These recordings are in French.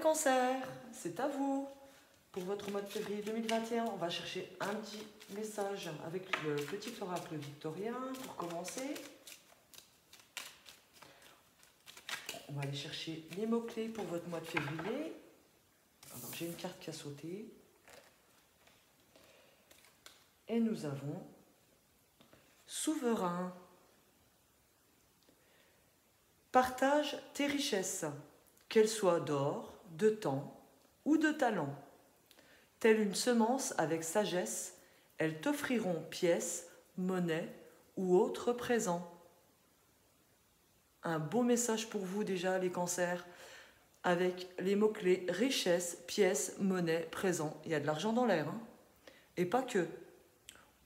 cancers, c'est à vous. Pour votre mois de février 2021, on va chercher un petit message avec le petit oracle victorien pour commencer. On va aller chercher les mots-clés pour votre mois de février. Alors, j'ai une carte qui a sauté. Et nous avons souverain. Partage tes richesses, qu'elles soient d'or, de temps ou de talent. Telle une semence avec sagesse, elles t'offriront pièces, monnaie ou autres présents. Un beau message pour vous déjà, les cancers, avec les mots-clés richesse, pièces, monnaie, présent. Il y a de l'argent dans l'air, hein. Et pas que.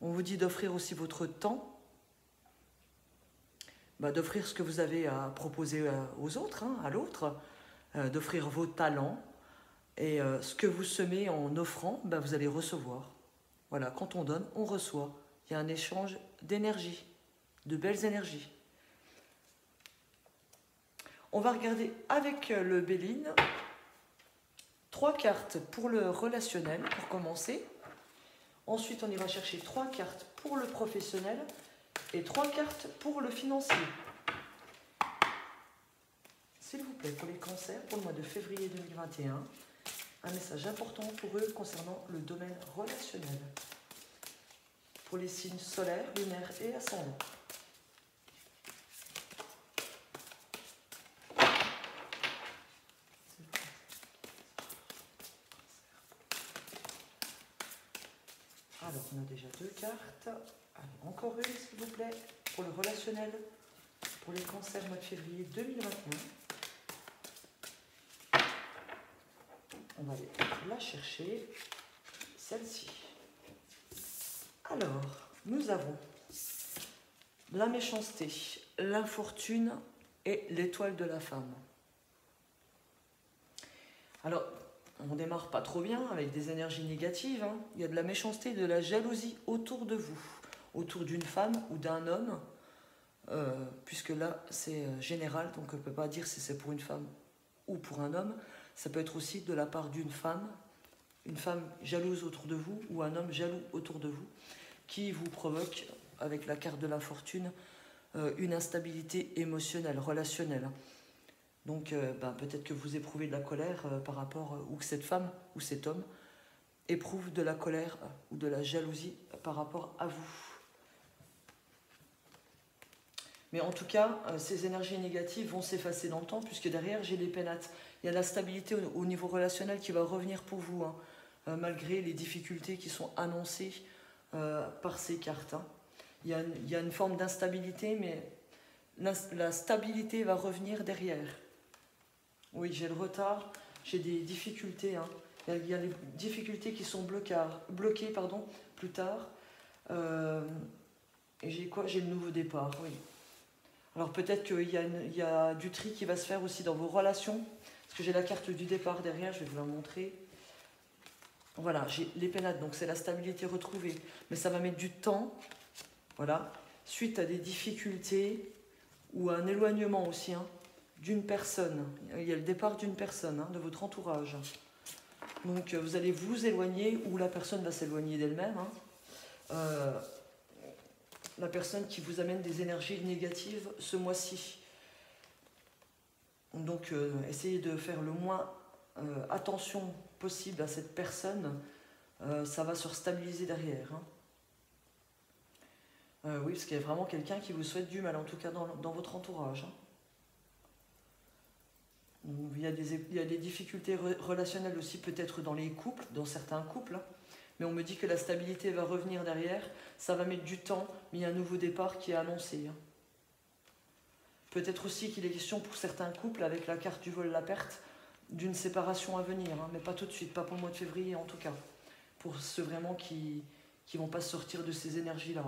On vous dit d'offrir aussi votre temps, d'offrir ce que vous avez à proposer aux autres, hein, à l'autre, d'offrir vos talents. Et ce que vous semez en offrant, vous allez recevoir. Voilà, quand on donne, on reçoit. Il y a un échange d'énergie, de belles énergies. On va regarder avec le Béline 3 cartes pour le relationnel, pour commencer. Ensuite, on ira chercher 3 cartes pour le professionnel et 3 cartes pour le financier. S'il vous plaît, pour les cancers, pour le mois de février 2021, un message important pour eux concernant le domaine relationnel. Pour les signes solaires, lunaires et ascendants. Alors, on a déjà 2 cartes. Allez, encore une, s'il vous plaît, pour le relationnel, pour les cancers mois de février 2021. On va aller la chercher, celle-ci. Alors, nous avons la méchanceté, l'infortune et l'étoile de la femme. Alors, on démarre pas trop bien avec des énergies négatives, hein. Il y a de la méchanceté, de la jalousie autour de vous, autour d'une femme ou d'un homme, puisque là, c'est général, donc on ne peut pas dire si c'est pour une femme ou pour un homme. Ça peut être aussi de la part d'une femme jalouse autour de vous ou un homme jaloux autour de vous qui vous provoque, avec la carte de l'infortune, une instabilité émotionnelle, relationnelle. Donc peut-être que vous éprouvez de la colère par rapport, ou que cette femme ou cet homme éprouve de la colère ou de la jalousie par rapport à vous. Mais en tout cas, ces énergies négatives vont s'effacer dans le temps, puisque derrière, j'ai les pénates. Il y a la stabilité au niveau relationnel qui va revenir pour vous, hein, malgré les difficultés qui sont annoncées par ces cartes, hein. Il y a une forme d'instabilité, mais la stabilité va revenir derrière. Oui, j'ai le retard, j'ai des difficultés, hein. Il y a des difficultés qui sont bloquées plus tard. Et j'ai quoi? J'ai le nouveau départ, oui. Alors peut-être qu'il y a du tri qui va se faire aussi dans vos relations, parce que j'ai la carte du départ derrière, je vais vous la montrer. Voilà, j'ai les pénates, donc c'est la stabilité retrouvée, mais ça va mettre du temps, voilà, suite à des difficultés ou à un éloignement aussi, hein, d'une personne. Il y a le départ d'une personne, hein, de votre entourage. Donc vous allez vous éloigner ou la personne va s'éloigner d'elle-même, hein. La personne qui vous amène des énergies négatives ce mois-ci. Donc essayez de faire le moins attention possible à cette personne, ça va se stabiliser derrière, hein. Oui, parce qu'il y a vraiment quelqu'un qui vous souhaite du mal, en tout cas dans votre entourage, hein. Donc, il y a des difficultés relationnelles aussi, peut-être dans les couples, dans certains couples, hein. Mais on me dit que la stabilité va revenir derrière, ça va mettre du temps, mais il y a un nouveau départ qui est annoncé, hein. Peut-être aussi qu'il est question pour certains couples, avec la carte du vol, la perte, d'une séparation à venir, hein, mais pas tout de suite, pas pour le mois de février en tout cas. Pour ceux vraiment qui ne vont pas sortir de ces énergies-là,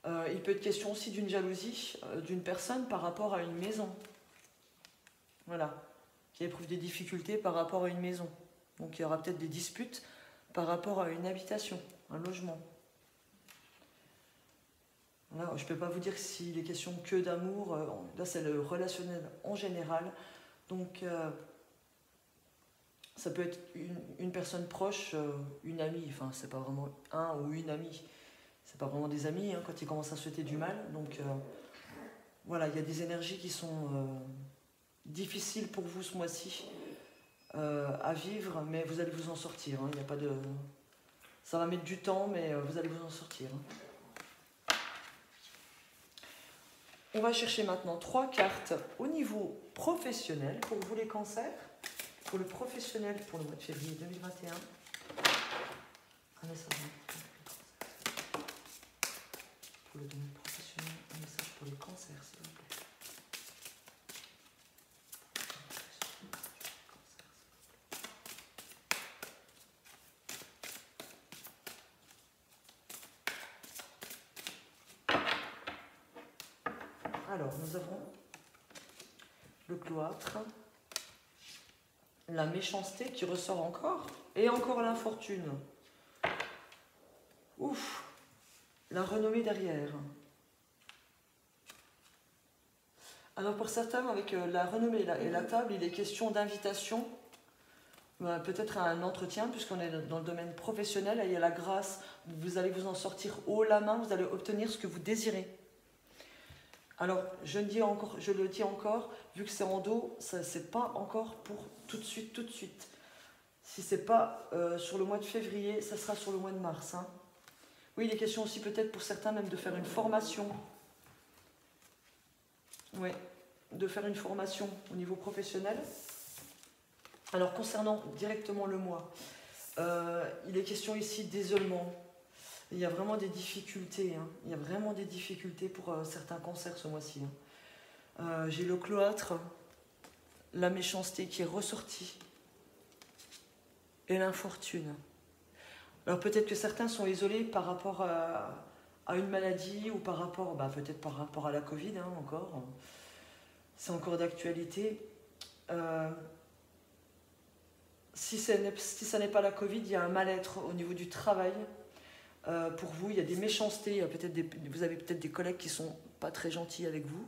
hein. Il peut être question aussi d'une jalousie d'une personne par rapport à une maison. Voilà, qui éprouve des difficultés par rapport à une maison. Donc il y aura peut-être des disputes par rapport à une habitation, un logement. Là, je ne peux pas vous dire s'il est question que d'amour. Là, c'est le relationnel en général. Donc, ça peut être une personne proche, une amie. Enfin, c'est pas vraiment un ou une amie. C'est pas vraiment des amis hein, quand ils commencent à souhaiter du mal. Donc, voilà, il y a des énergies qui sont difficiles pour vous ce mois-ci à vivre, mais vous allez vous en sortir. Hein. Il n'y a pas de... Ça va mettre du temps, mais vous allez vous en sortir. Hein. On va chercher maintenant 3 cartes au niveau professionnel pour vous les cancers. Pour le professionnel pour le mois de février 2021. Un message pour le domaine professionnel, un message pour les cancers, s'il vous plaît. Alors, nous avons le cloître, la méchanceté qui ressort encore, et encore l'infortune. Ouf, la renommée derrière. Alors pour certains, avec la renommée et la table, il est question d'invitation, peut-être à un entretien, puisqu'on est dans le domaine professionnel, il y a la grâce, vous allez vous en sortir haut la main, vous allez obtenir ce que vous désirez. Alors, je le dis encore, vu que c'est en dos, c'est pas encore pour tout de suite, tout de suite. Si c'est pas sur le mois de février, ça sera sur le mois de mars. Hein. Oui, il est question aussi peut-être pour certains même de faire une formation. Oui, de faire une formation au niveau professionnel. Alors, concernant directement le mois, il est question ici d'isolement. Il y a vraiment des difficultés. Hein. Il y a vraiment des difficultés pour certains cancers ce mois-ci. Hein. J'ai le cloître, la méchanceté qui est ressortie et l'infortune. Alors peut-être que certains sont isolés par rapport à une maladie ou par rapport, peut-être par rapport à la Covid hein, encore. C'est encore d'actualité. Si ça n'est pas la Covid, il y a un mal-être au niveau du travail. Pour vous, il y a des méchancetés, vous avez peut-être des collègues qui sont pas très gentils avec vous.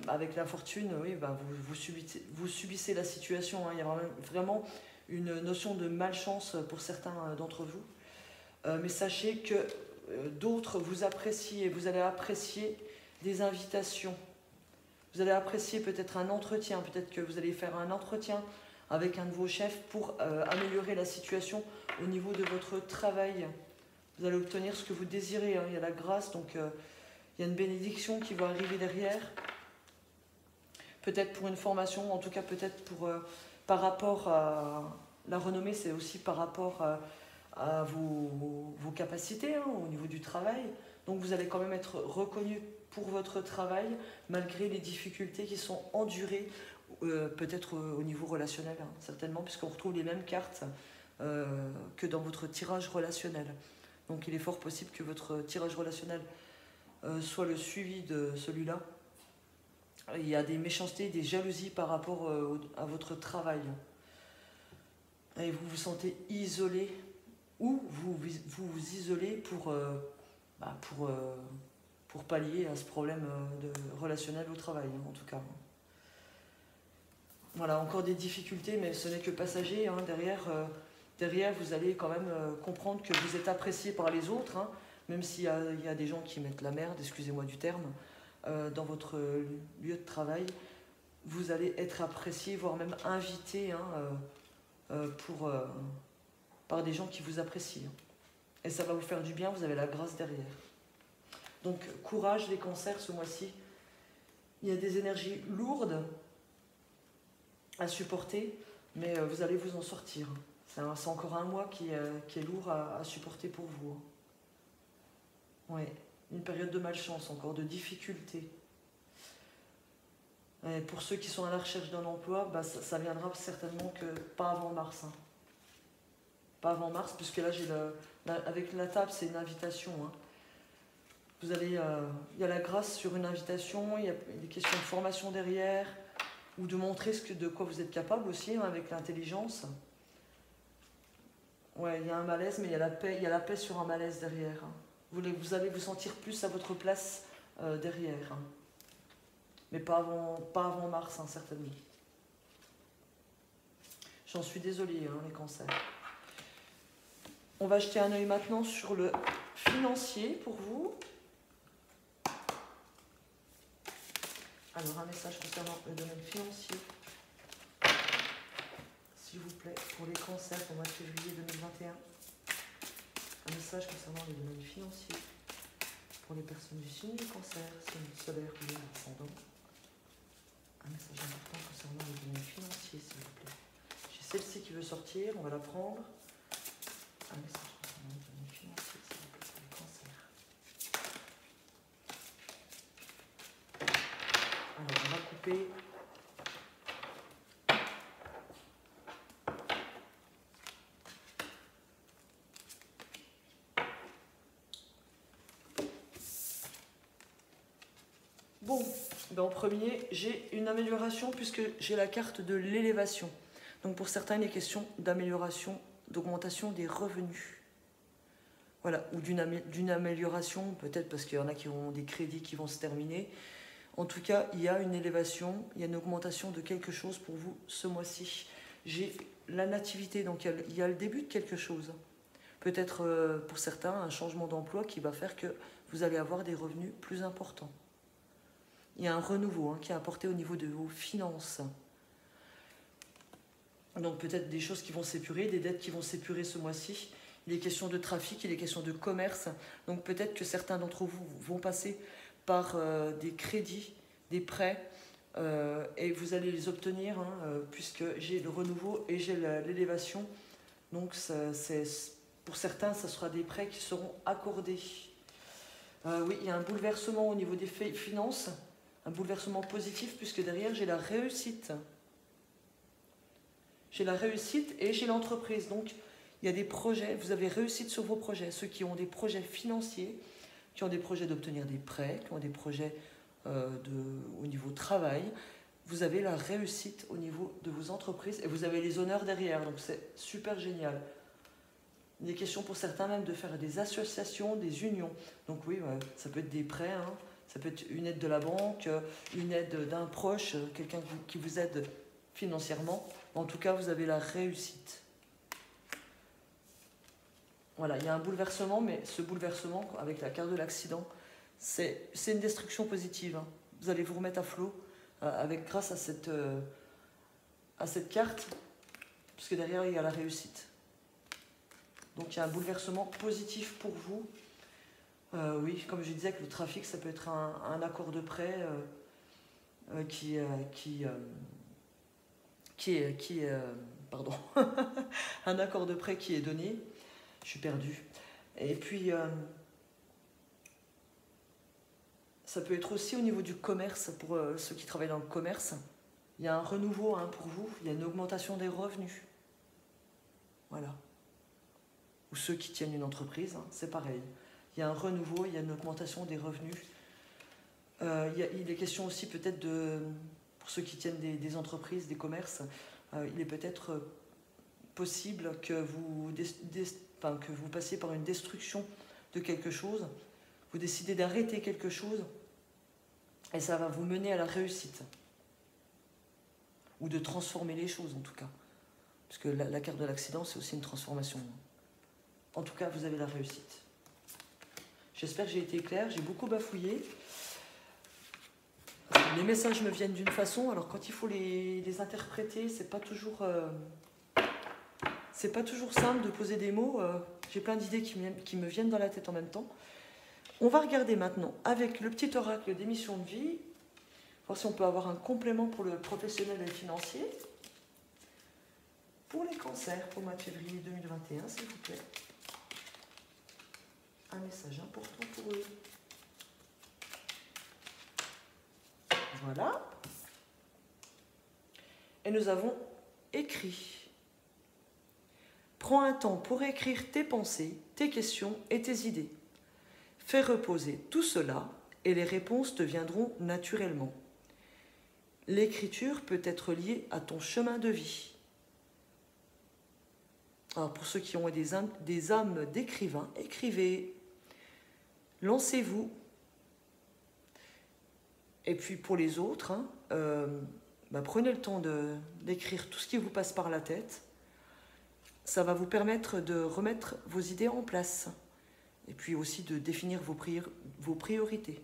Avec l'infortune, oui, vous subissez la situation. Hein. Il y a vraiment une notion de malchance pour certains d'entre vous. Mais sachez que d'autres vous apprécient et vous allez apprécier des invitations. Vous allez apprécier peut-être un entretien, peut-être que vous allez faire un entretien avec un de vos chefs pour améliorer la situation au niveau de votre travail. Vous allez obtenir ce que vous désirez. Hein. Il y a la grâce, donc il y a une bénédiction qui va arriver derrière. Peut-être pour une formation, en tout cas peut-être par rapport à la renommée, c'est aussi par rapport à vos capacités hein, au niveau du travail. Donc vous allez quand même être reconnu pour votre travail, malgré les difficultés qui sont endurées, peut-être au niveau relationnel, hein, certainement, puisqu'on retrouve les mêmes cartes que dans votre tirage relationnel. Donc il est fort possible que votre tirage relationnel soit le suivi de celui-là. Il y a des méchancetés, des jalousies par rapport à votre travail. Et vous vous sentez isolé, ou vous vous isolez pour pallier à ce problème relationnel au travail, hein, en tout cas. Voilà, encore des difficultés, mais ce n'est que passager. Hein, derrière, vous allez quand même comprendre que vous êtes apprécié par les autres, hein, même s'il y a des gens qui mettent la merde, excusez-moi du terme, dans votre lieu de travail. Vous allez être apprécié, voire même invité hein, par des gens qui vous apprécient. Et ça va vous faire du bien, vous avez la grâce derrière. Donc, courage les cancers ce mois-ci. Il y a des énergies lourdes à supporter, mais vous allez vous en sortir. C'est encore un mois qui est lourd à supporter pour vous. Oui, une période de malchance, encore de difficultés. Et pour ceux qui sont à la recherche d'un emploi, ça viendra certainement que pas avant mars. Hein. Pas avant mars, puisque là, avec la table, c'est une invitation. Hein. Vous allez, il y a la grâce sur une invitation, il y a des questions de formation derrière, ou de montrer de quoi vous êtes capable aussi, hein, avec l'intelligence. Ouais, il y a un malaise, mais il y a la paix sur un malaise derrière. Hein. Vous allez vous sentir plus à votre place derrière. Hein. Mais pas avant mars, hein, certainement. J'en suis désolée, hein, les cancers. On va jeter un œil maintenant sur le financier pour vous. Alors, un message concernant le domaine financier. S'il vous plaît, pour les cancers au mois de février 2021. Un message concernant les domaines financiers. Pour les personnes du signe du cancer, signe solaire ou ascendant. Un message important concernant les domaines financiers, s'il vous plaît. J'ai celle-ci qui veut sortir, on va la prendre. Un message concernant les domaines financiers, s'il vous plaît, pour les cancers. Alors, on va couper. Bon, ben en premier, j'ai une amélioration puisque j'ai la carte de l'élévation. Donc pour certains, il est question d'amélioration, d'augmentation des revenus. Voilà, ou d'une amélioration, peut-être parce qu'il y en a qui ont des crédits qui vont se terminer. En tout cas, il y a une élévation, il y a une augmentation de quelque chose pour vous ce mois-ci. J'ai la nativité, donc il y a le début de quelque chose. Peut-être pour certains, un changement d'emploi qui va faire que vous allez avoir des revenus plus importants. Il y a un renouveau qui est apporté au niveau de vos finances. Donc peut-être des choses qui vont s'épurer, des dettes qui vont s'épurer ce mois-ci. Il est question de trafic, il est question de commerce. Donc peut-être que certains d'entre vous vont passer par des crédits, des prêts, et vous allez les obtenir, puisque j'ai le renouveau et j'ai l'élévation. Donc pour certains, ce sera des prêts qui seront accordés. Oui, il y a un bouleversement au niveau des finances. Un bouleversement positif puisque derrière j'ai la réussite. J'ai la réussite et j'ai l'entreprise. Donc il y a des projets, vous avez réussite sur vos projets. Ceux qui ont des projets financiers, qui ont des projets d'obtenir des prêts, qui ont des projets au niveau travail, vous avez la réussite au niveau de vos entreprises et vous avez les honneurs derrière. Donc c'est super génial. Il est question pour certains même de faire des associations, des unions. Donc oui, ça peut être des prêts, ça peut être une aide de la banque, une aide d'un proche, quelqu'un qui vous aide financièrement. En tout cas, vous avez la réussite. Voilà, il y a un bouleversement, mais ce bouleversement, avec la carte de l'accident, c'est une destruction positive. Vous allez vous remettre à flot grâce à cette carte, puisque derrière, il y a la réussite. Donc, il y a un bouleversement positif pour vous. Oui, comme je disais, avec le trafic, ça peut être un accord de prêt pardon, un accord de prêt qui est donné. Je suis perdue. Et puis, ça peut être aussi au niveau du commerce, pour ceux qui travaillent dans le commerce. Il y a un renouveau pour vous, il y a une augmentation des revenus. Voilà. Ou ceux qui tiennent une entreprise, c'est pareil. Il y a un renouveau, il y a une augmentation des revenus. Il est question aussi peut-être pour ceux qui tiennent des entreprises, des commerces, il est peut-être possible que vous passiez par une destruction de quelque chose. Vous décidez d'arrêter quelque chose et ça va vous mener à la réussite. Ou de transformer les choses en tout cas. Parce que la carte de l'accident, c'est aussi une transformation. En tout cas, vous avez la réussite. J'espère que j'ai été claire, j'ai beaucoup bafouillé. Les messages me viennent d'une façon, alors quand il faut les interpréter, c'est pas toujours simple de poser des mots. J'ai plein d'idées qui me viennent dans la tête en même temps. On va regarder maintenant avec le petit oracle des missions de vie, voir si on peut avoir un complément pour le professionnel et le financier. Pour les cancers, pour le mois de février 2021, s'il vous plaît. Un message important pour eux. Voilà. Et nous avons écrit. Prends un temps pour écrire tes pensées, tes questions et tes idées. Fais reposer tout cela et les réponses te viendront naturellement. L'écriture peut être liée à ton chemin de vie. Alors pour ceux qui ont des âmes d'écrivains, écrivez. Lancez-vous. Et puis pour les autres, hein, prenez le temps d'écrire tout ce qui vous passe par la tête. Ça va vous permettre de remettre vos idées en place. Et puis aussi de définir vos priorités.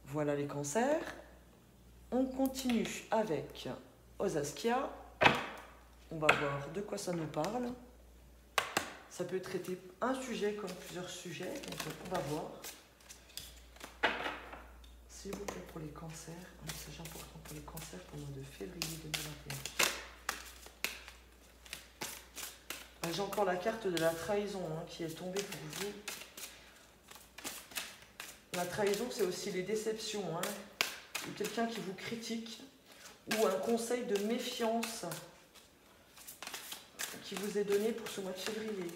Voilà les cancers. On continue avec Osaskia. On va voir de quoi ça nous parle. Ça peut traiter un sujet comme plusieurs sujets, donc on va voir. S'il vous plaît pour les cancers, un message important pour les cancers pour le mois de février 2021. J'ai encore la carte de la trahison qui est tombée pour vous. La trahison, c'est aussi les déceptions, ou quelqu'un qui vous critique, ou un conseil de méfiance qui vous est donné pour ce mois de février.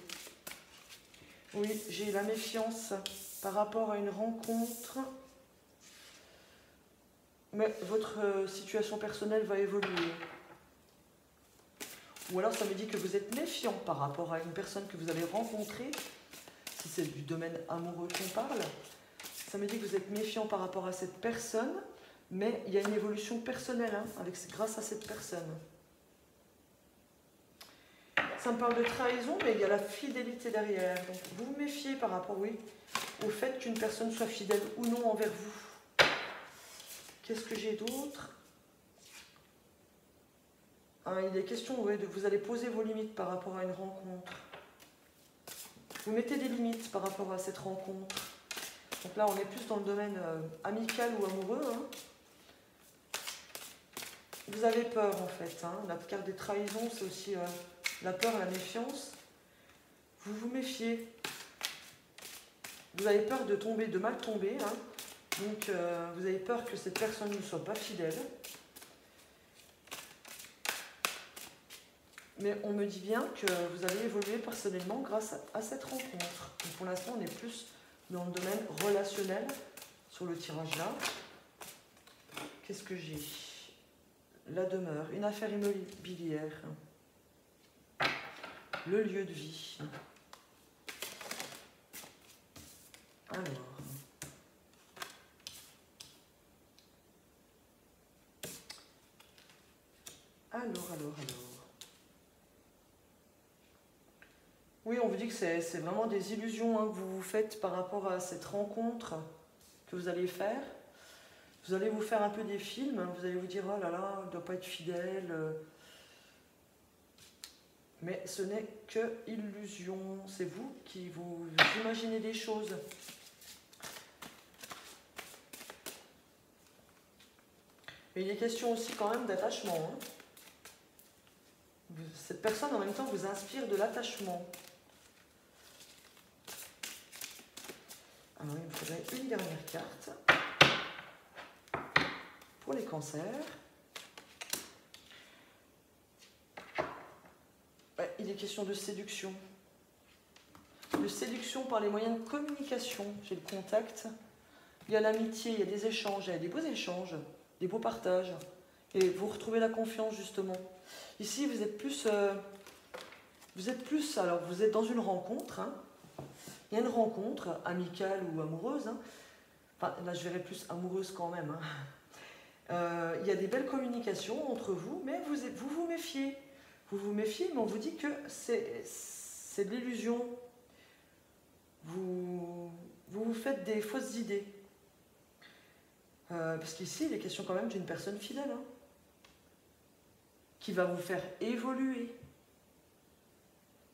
Oui, j'ai la méfiance par rapport à une rencontre, mais votre situation personnelle va évoluer. Ou alors ça me dit que vous êtes méfiant par rapport à une personne que vous avez rencontrée, si c'est du domaine amoureux qu'on parle. Ça me dit que vous êtes méfiant par rapport à cette personne, mais il y a une évolution personnelle grâce à cette personne. Ça me parle de trahison, mais il y a la fidélité derrière. Donc vous vous méfiez par rapport, au fait qu'une personne soit fidèle ou non envers vous. Qu'est-ce que j'ai d'autre? Il est question de vous allez poser vos limites par rapport à une rencontre. Vous mettez des limites par rapport à cette rencontre. Donc là, on est plus dans le domaine amical ou amoureux. Vous avez peur, en fait. La carte des trahisons, c'est aussi la peur et la méfiance. Vous vous méfiez. Vous avez peur de mal tomber. Donc, vous avez peur que cette personne ne soit pas fidèle. Mais on me dit bien que vous allez évoluer personnellement grâce à cette rencontre. Donc pour l'instant, on est plus dans le domaine relationnel sur le tirage là. Qu'est-ce que j'ai? La demeure, une affaire immobilière, le lieu de vie. Alors. Oui, on vous dit que c'est vraiment des illusions que vous vous faites par rapport à cette rencontre que vous allez faire. Vous allez vous faire un peu des films, vous allez vous dire « Oh là là, il ne doit pas être fidèle ». Mais ce n'est que illusion, c'est vous qui vous imaginez des choses. Et il est question aussi quand même d'attachement. Cette personne en même temps vous inspire de l'attachement. Alors il me faudrait une dernière carte pour les cancers. Il est question de séduction. De séduction par les moyens de communication. J'ai le contact. Il y a l'amitié, il y a des échanges, il y a des beaux échanges, des beaux partages. Et vous retrouvez la confiance justement. Ici, vous êtes plus, alors vous êtes dans une rencontre. Il y a une rencontre amicale ou amoureuse. Enfin, là, je verrais plus amoureuse quand même. Il y a des belles communications entre vous, mais vous vous méfiez. Vous vous méfiez, mais on vous dit que c'est de l'illusion. Vous vous faites des fausses idées. Parce qu'ici, il est question quand même d'une personne fidèle. Qui va vous faire évoluer.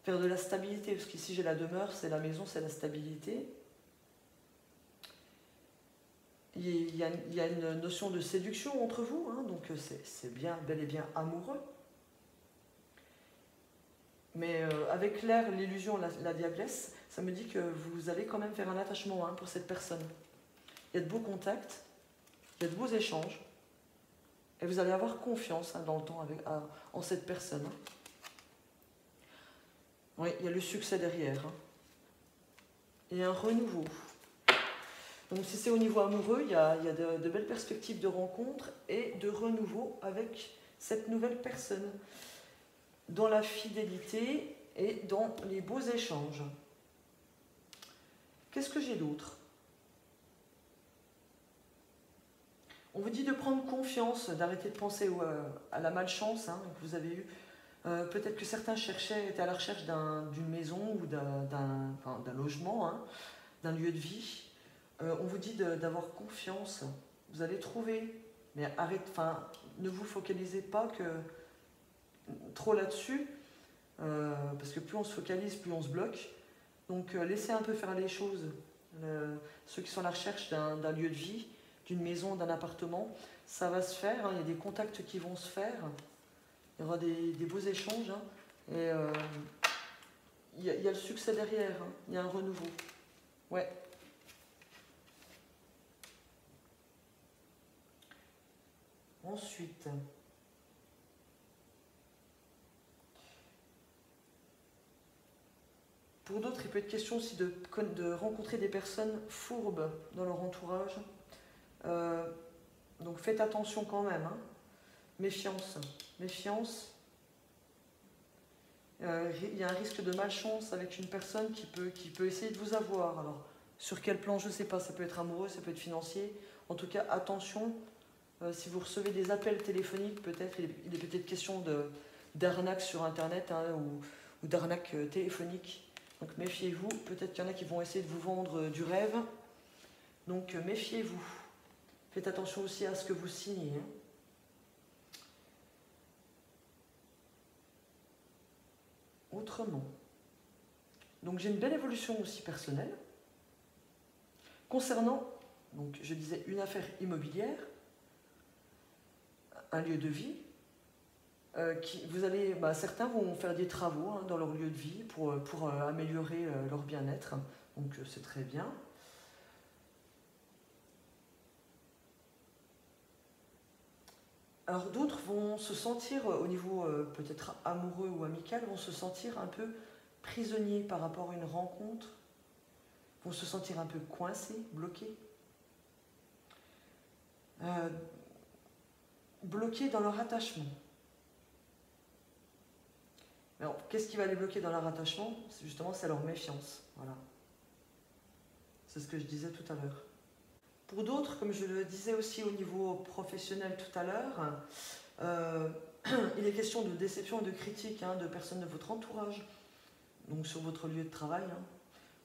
Faire de la stabilité. Parce qu'ici, j'ai la demeure, c'est la maison, c'est la stabilité. Il y a une notion de séduction entre vous. Donc, c'est bien, bel et bien amoureux. Mais avec l'air, l'illusion, la diablesse, ça me dit que vous allez quand même faire un attachement pour cette personne. Il y a de beaux contacts, il y a de beaux échanges, et vous allez avoir confiance dans le temps en cette personne. Oui, il y a le succès derrière. Et un renouveau. Donc si c'est au niveau amoureux, il y a de belles perspectives de rencontre et de renouveau avec cette nouvelle personne. Dans la fidélité, et dans les beaux échanges. Qu'est-ce que j'ai d'autre? On vous dit de prendre confiance, d'arrêter de penser à la malchance que vous avez eue. Peut-être que certains étaient à la recherche d'une maison ou d'un logement, d'un lieu de vie. On vous dit d'avoir confiance. Vous allez trouver, mais ne vous focalisez pas trop là-dessus, parce que plus on se focalise, plus on se bloque. Donc laissez un peu faire les choses. Ceux qui sont à la recherche d'un lieu de vie, d'une maison, d'un appartement, ça va se faire. Il y a des contacts qui vont se faire. Il y aura des beaux échanges. Et il y a le succès derrière. Il y a un renouveau. Ouais. Ensuite, pour d'autres, il peut être question aussi de rencontrer des personnes fourbes dans leur entourage. Donc faites attention quand même. Méfiance. Méfiance. Il y a un risque de malchance avec une personne qui peut essayer de vous avoir. Alors, sur quel plan, je ne sais pas. Ça peut être amoureux, ça peut être financier. En tout cas, attention. Si vous recevez des appels téléphoniques, peut-être, il est peut-être question d'arnaque sur Internet ou d'arnaque téléphonique. Donc méfiez-vous. Peut-être qu'il y en a qui vont essayer de vous vendre du rêve. Donc méfiez-vous. Faites attention aussi à ce que vous signez. Autrement. Donc j'ai une belle évolution aussi personnelle. Concernant, donc, je disais, une affaire immobilière, un lieu de vie, certains vont faire des travaux dans leur lieu de vie pour améliorer leur bien-être, donc c'est très bien. Alors d'autres vont se sentir, au niveau peut-être amoureux ou amical, vont se sentir un peu prisonniers par rapport à une rencontre, vont se sentir un peu coincés, bloqués. Bloqués dans leur attachement. Alors, qu'est-ce qui va les bloquer dans leur attachement? Justement, c'est leur méfiance. Voilà. C'est ce que je disais tout à l'heure. Pour d'autres, comme je le disais aussi au niveau professionnel tout à l'heure, il est question de déception et de critique de personnes de votre entourage, donc sur votre lieu de travail,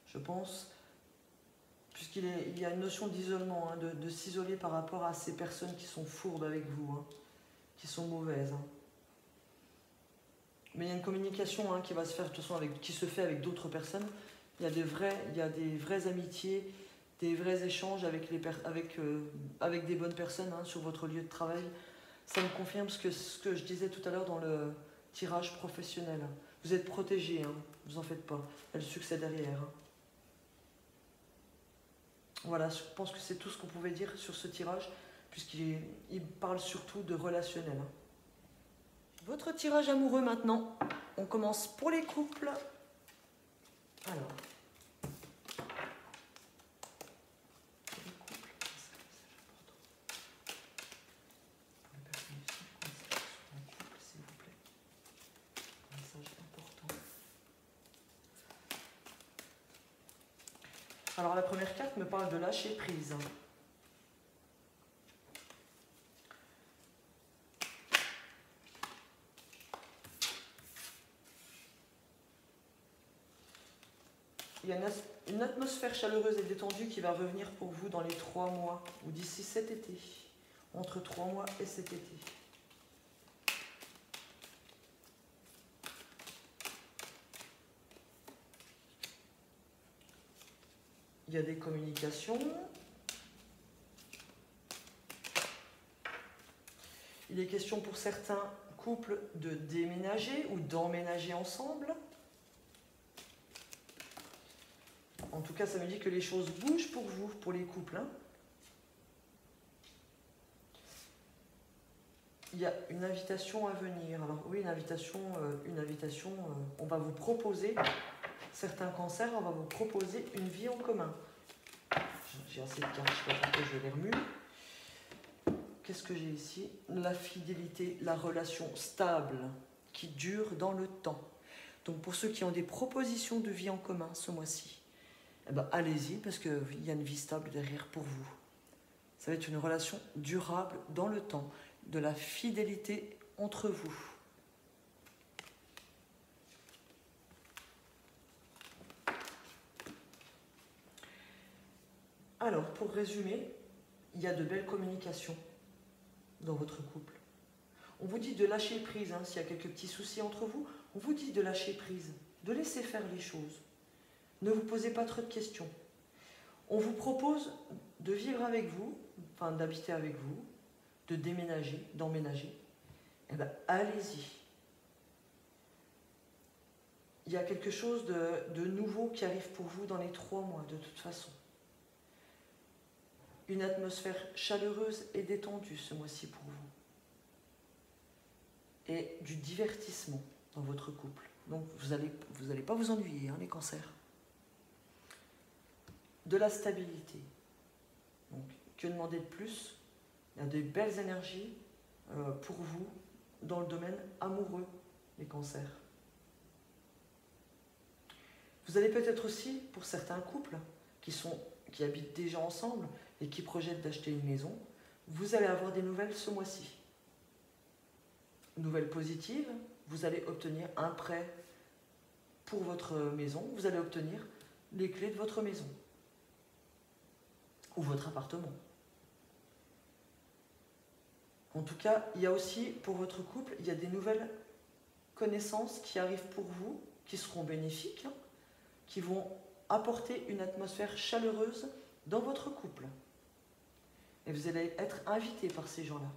je pense, puisqu'il y a une notion d'isolement, de s'isoler par rapport à ces personnes qui sont fourbes avec vous, qui sont mauvaises. Mais il y a une communication qui va se faire de toute façon qui se fait avec d'autres personnes. Il y a des vraies amitiés, des vrais échanges avec des bonnes personnes sur votre lieu de travail. Ça me confirme ce que je disais tout à l'heure dans le tirage professionnel. Vous êtes protégés, vous en faites pas. Il y a le succès derrière. Voilà, je pense que c'est tout ce qu'on pouvait dire sur ce tirage, puisqu'il parle surtout de relationnel. Votre tirage amoureux maintenant. On commence pour les couples. Alors. Alors la première carte me parle de lâcher prise. Il y a une atmosphère chaleureuse et détendue qui va revenir pour vous dans les 3 mois, ou d'ici cet été, entre 3 mois et cet été. Il y a des communications. Il est question pour certains couples de déménager ou d'emménager ensemble. En tout cas, ça me dit que les choses bougent pour vous, pour les couples. Il y a une invitation à venir. Alors oui, une invitation, on va vous proposer, certains cancers, on va vous proposer une vie en commun. J'ai assez de cartes, je ne sais pas pourquoi je les remue. Qu'est-ce que j'ai ici? La fidélité, la relation stable qui dure dans le temps. Donc pour ceux qui ont des propositions de vie en commun ce mois-ci, eh ben, allez-y parce qu'il y a une vie stable derrière pour vous. Ça va être une relation durable dans le temps, de la fidélité entre vous. Alors, pour résumer, il y a de belles communications dans votre couple. On vous dit de lâcher prise, hein, s'il y a quelques petits soucis entre vous, on vous dit de lâcher prise, de laisser faire les choses. Ne vous posez pas trop de questions. On vous propose de vivre avec vous, enfin d'habiter avec vous, de déménager, d'emménager. Eh bien, allez-y. Il y a quelque chose de nouveau qui arrive pour vous dans les 3 mois, de toute façon. Une atmosphère chaleureuse et détendue ce mois-ci pour vous. Et du divertissement dans votre couple. Donc vous allez pas vous ennuyer, hein, les cancers. De la stabilité. Donc, que demander de plus? Il y a de belles énergies pour vous dans le domaine amoureux, les cancers. Vous allez peut-être aussi, pour certains couples qui habitent déjà ensemble et qui projettent d'acheter une maison, vous allez avoir des nouvelles ce mois-ci. Nouvelle positive, vous allez obtenir un prêt pour votre maison, vous allez obtenir les clés de votre maison ou votre appartement. En tout cas, il y a aussi pour votre couple, il y a des nouvelles connaissances qui arrivent pour vous, qui seront bénéfiques, hein, qui vont apporter une atmosphère chaleureuse dans votre couple. Et vous allez être invité par ces gens-là.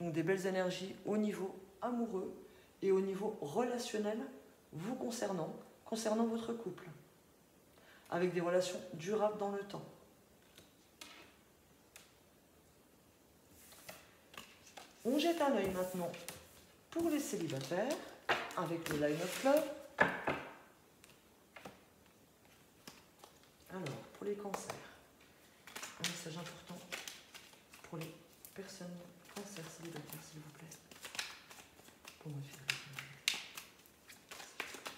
Donc des belles énergies au niveau amoureux et au niveau relationnel vous concernant votre couple. Avec des relations durables dans le temps. On jette un œil maintenant pour les célibataires avec le Line of Love. Alors, pour les cancers, un message important pour les personnes cancers célibataires, s'il vous plaît. Pour moi,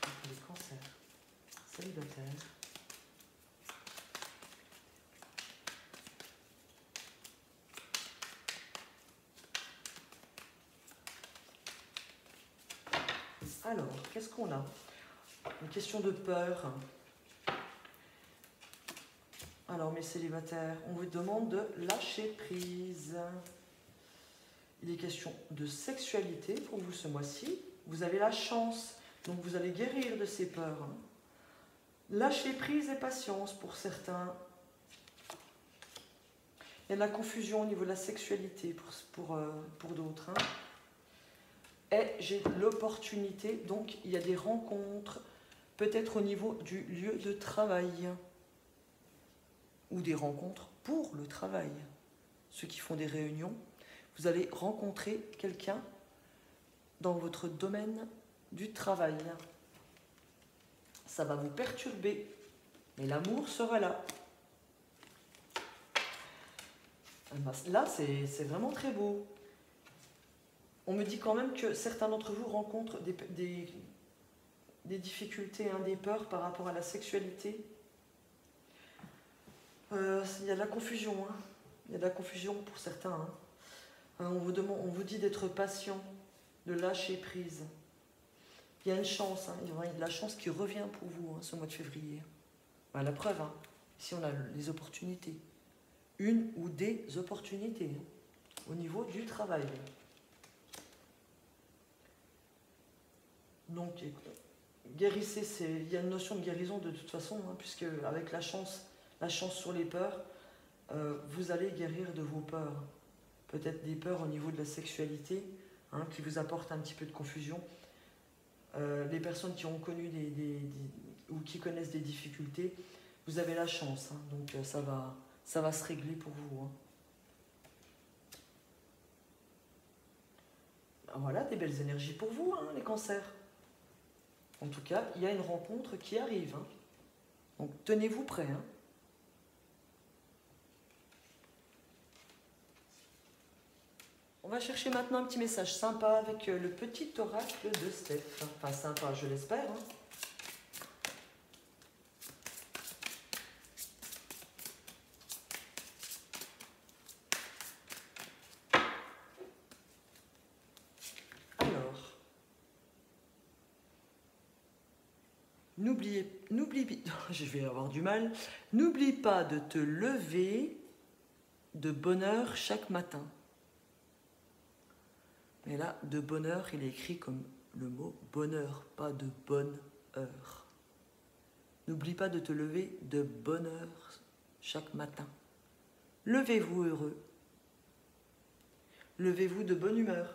pour les cancers célibataires. Alors, qu'est-ce qu'on a? Une question de peur. Alors, mes célibataires, on vous demande de lâcher prise. Il est question de sexualité pour vous ce mois-ci. Vous avez la chance, donc vous allez guérir de ces peurs. Lâcher prise et patience pour certains. Il y a de la confusion au niveau de la sexualité pour d'autres. Et j'ai l'opportunité, donc il y a des rencontres, peut-être au niveau du lieu de travail, ou des rencontres pour le travail. Ceux qui font des réunions, vous allez rencontrer quelqu'un dans votre domaine du travail. Ça va vous perturber, mais l'amour sera là. Là, c'est vraiment très beau. On me dit quand même que certains d'entre vous rencontrent des difficultés, hein, des peurs par rapport à la sexualité. Il y a de la confusion. Hein. Il y a de la confusion pour certains. Hein. On vous dit d'être patient, de lâcher prise. Il y a une chance, hein, il y a de la chance qui revient pour vous ce mois de février. Ben, la preuve, hein, ici on a les opportunités. Une ou des opportunités au niveau du travail. Donc, guérissez, il y a une notion de guérison de toute façon, hein, puisque avec la chance sur les peurs, vous allez guérir de vos peurs. Peut-être des peurs au niveau de la sexualité, hein, qui vous apportent un petit peu de confusion. Les personnes qui ont connu ou qui connaissent des difficultés, vous avez la chance, hein, donc ça va se régler pour vous. Hein. Voilà, des belles énergies pour vous, hein, les cancers. En tout cas, il y a une rencontre qui arrive. Hein. Donc, tenez-vous prêts. Hein. On va chercher maintenant un petit message sympa avec le petit oracle de Steph. Enfin, sympa, je l'espère. Hein. Alors, n'oublie, je vais avoir du mal. N'oublie pas de te lever de bonne heure chaque matin. Et là, de bonheur, il est écrit comme le mot bonheur, pas de bonne heure. N'oublie pas de te lever de bonne heure chaque matin. Levez-vous heureux. Levez-vous de bonne humeur.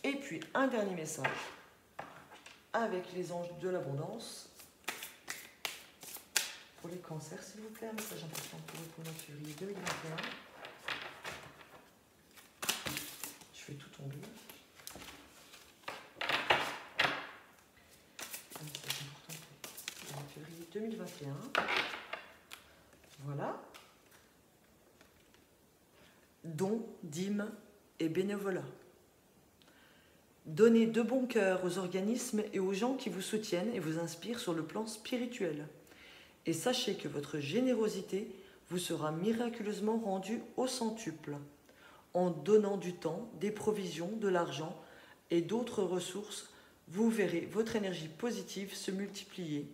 Et puis, un dernier message avec les anges de l'abondance. Pour les cancers, s'il vous plaît, un message important pour vous pour le mois de février 2021. Je fais tout tomber. Un message important pour le mois de février 2021. Voilà. Dons, dîmes et bénévolat. Donnez de bon cœur aux organismes et aux gens qui vous soutiennent et vous inspirent sur le plan spirituel. Et sachez que votre générosité vous sera miraculeusement rendue au centuple, en donnant du temps, des provisions, de l'argent et d'autres ressources. Vous verrez votre énergie positive se multiplier.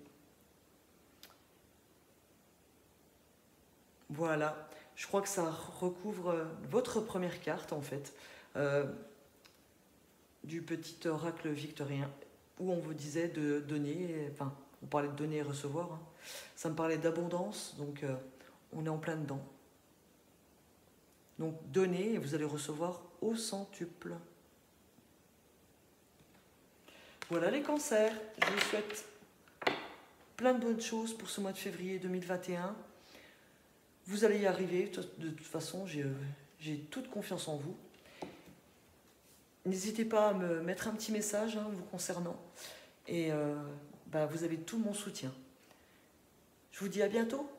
Voilà, je crois que ça recouvre votre première carte en fait, du petit oracle victorien, où on vous disait de donner, enfin, on parlait de donner et recevoir, hein. Ça me parlait d'abondance, donc on est en plein dedans. Donc donnez et vous allez recevoir au centuple. Voilà les cancers, je vous souhaite plein de bonnes choses pour ce mois de février 2021. Vous allez y arriver, de toute façon, j'ai toute confiance en vous. N'hésitez pas à me mettre un petit message hein, vous concernant. Et vous avez tout mon soutien. Je vous dis à bientôt.